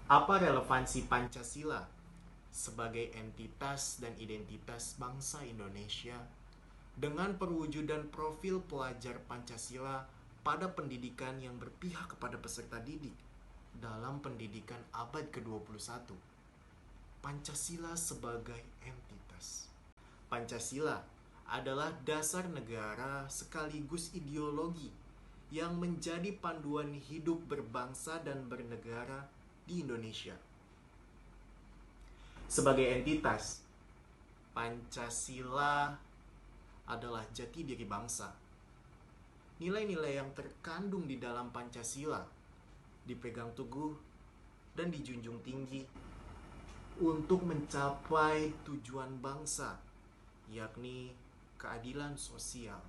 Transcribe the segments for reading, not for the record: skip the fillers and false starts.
Apa relevansi Pancasila sebagai entitas dan identitas bangsa Indonesia dengan perwujudan profil pelajar Pancasila pada pendidikan yang berpihak kepada peserta didik dalam pendidikan abad ke-21? Pancasila sebagai entitas. Pancasila adalah dasar negara sekaligus ideologi yang menjadi panduan hidup berbangsa dan bernegara di Indonesia. Sebagai entitas, Pancasila adalah jati diri bangsa. Nilai-nilai yang terkandung di dalam Pancasila dipegang teguh dan dijunjung tinggi untuk mencapai tujuan bangsa, yakni keadilan sosial.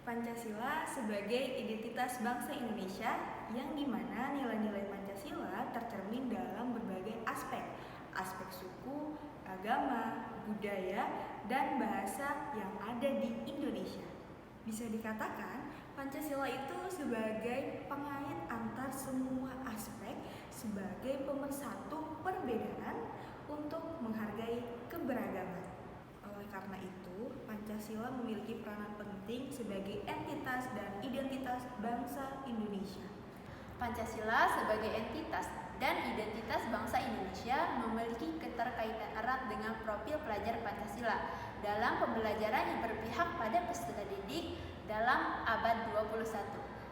Pancasila sebagai identitas bangsa Indonesia yang dimana nilai-nilai Pancasila tercermin dalam berbagai aspek suku, agama, budaya, dan bahasa yang ada di Indonesia. Bisa dikatakan Pancasila itu sebagai pengait antar semua aspek, sebagai pemersatu perbedaan untuk menghargai keberagaman. Oleh karena itu, Pancasila memiliki peranan penting sebagai entitas dan identitas bangsa Indonesia. Pancasila sebagai entitas dan identitas bangsa Indonesia memiliki keterkaitan erat dengan profil pelajar Pancasila dalam pembelajaran yang berpihak pada peserta didik dalam abad 21.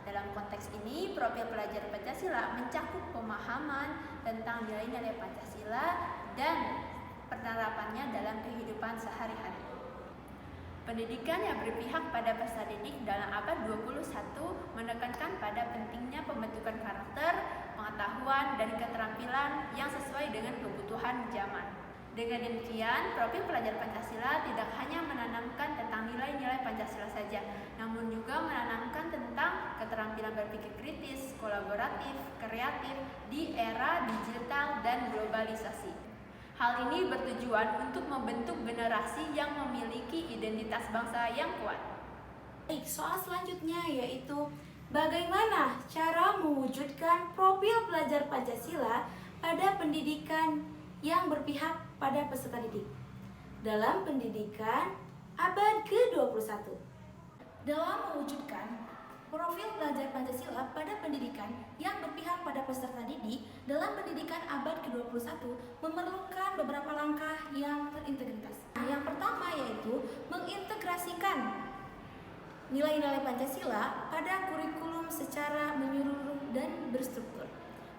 Dalam konteks ini, profil pelajar Pancasila mencakup pemahaman tentang nilai-nilai Pancasila dan penerapannya dalam kehidupan sehari-hari. Pendidikan yang berpihak pada peserta didik dalam abad 21 menekankan pada pentingnya pembentukan karakter, pengetahuan, dan keterampilan yang sesuai dengan kebutuhan zaman. Dengan demikian, profil pelajar Pancasila tidak hanya menanamkan tentang nilai-nilai Pancasila saja, namun juga menanamkan tentang keterampilan berpikir kritis, kolaboratif, kreatif di era digital dan globalisasi. Hal ini bertujuan untuk membentuk generasi yang memiliki identitas bangsa yang kuat. Baik, soal selanjutnya yaitu bagaimana cara mewujudkan profil pelajar Pancasila pada pendidikan yang berpihak pada peserta didik dalam pendidikan abad ke-21. Dalam mewujudkan profil pelajar Pancasila pada pendidikan yang berpihak pada peserta didik dalam pendidikan abad ke-21 memerlukan beberapa langkah yang terintegritas. Yang pertama yaitu mengintegrasikan nilai-nilai Pancasila pada kurikulum secara menyeluruh dan berstruktur.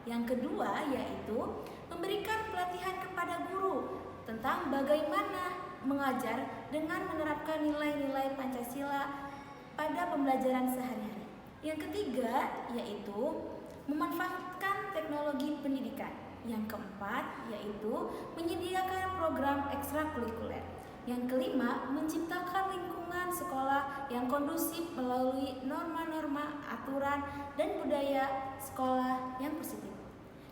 Yang kedua yaitu memberikan pelatihan kepada guru tentang bagaimana mengajar dengan menerapkan nilai-nilai Pancasila pada pembelajaran sehari-hari. Yang ketiga yaitu memanfaatkan teknologi pendidikan. Yang keempat yaitu menyediakan program ekstrakurikuler. Yang kelima, menciptakan lingkungan sekolah yang kondusif melalui norma-norma, aturan, dan budaya sekolah yang positif.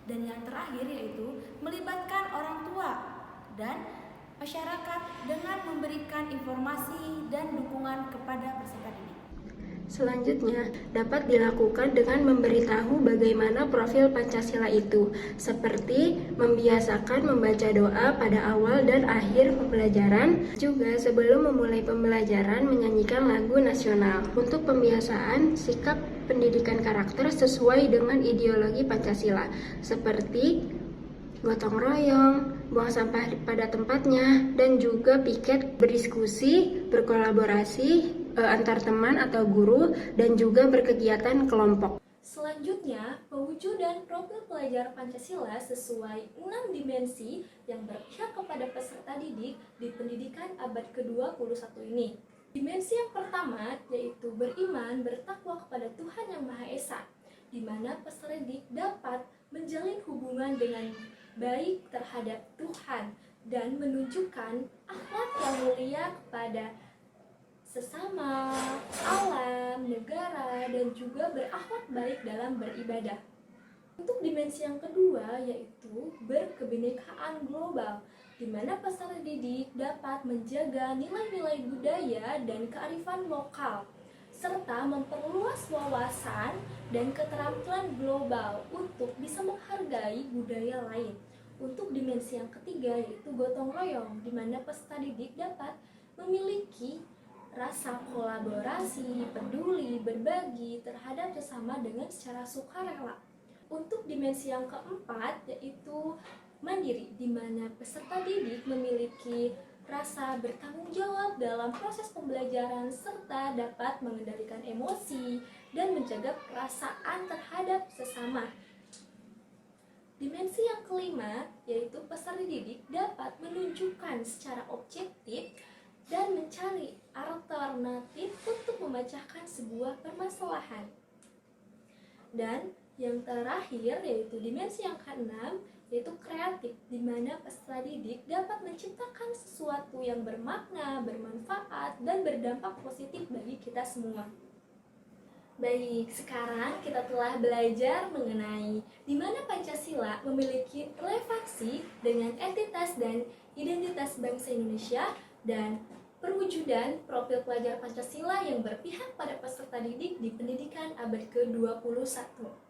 Dan yang terakhir yaitu melibatkan orang tua dan masyarakat dengan memberikan informasi dan dukungan kepada peserta didik. Selanjutnya, dapat dilakukan dengan memberitahu bagaimana profil Pancasila itu, seperti membiasakan membaca doa pada awal dan akhir pembelajaran, juga sebelum memulai pembelajaran menyanyikan lagu nasional. Untuk pembiasaan sikap pendidikan karakter sesuai dengan ideologi Pancasila, seperti gotong royong, buang sampah pada tempatnya, dan juga piket, berdiskusi, berkolaborasi antar teman atau guru, dan juga berkegiatan kelompok. Selanjutnya, pewujudan profil pelajar Pancasila sesuai 6 dimensi yang berpihak kepada peserta didik di pendidikan abad ke-21 ini. Dimensi yang pertama yaitu beriman, bertakwa kepada Tuhan Yang Maha Esa, di mana peserta didik dapat menjalin hubungan dengan baik terhadap Tuhan dan menunjukkan akhlak yang mulia kepada sesama, alam, negara, dan juga berakhlak baik dalam beribadah. Untuk dimensi yang kedua yaitu berkebinekaan global, di mana peserta didik dapat menjaga nilai-nilai budaya dan kearifan lokal, serta memperluas wawasan dan keterampilan global untuk bisa menghargai budaya lain. Untuk dimensi yang ketiga yaitu gotong royong, di mana peserta didik dapat memiliki rasa kolaborasi, peduli, berbagi terhadap sesama dengan secara sukarela. Untuk dimensi yang keempat yaitu mandiri, di mana peserta didik memiliki rasa bertanggung jawab dalam proses pembelajaran serta dapat mengendalikan emosi dan menjaga perasaan terhadap sesama. Dimensi yang kelima yaitu peserta didik dapat menunjukkan secara objektif dan mencari alternatif untuk memecahkan sebuah permasalahan. Dan yang terakhir yaitu dimensi yang keenam yaitu kreatif, di mana peserta didik dapat menciptakan sesuatu yang bermakna, bermanfaat, dan berdampak positif bagi kita semua. Baik, sekarang kita telah belajar mengenai di mana Pancasila memiliki relevansi dengan entitas dan identitas bangsa Indonesia dan perwujudan profil pelajar Pancasila yang berpihak pada peserta didik di pendidikan abad ke-21.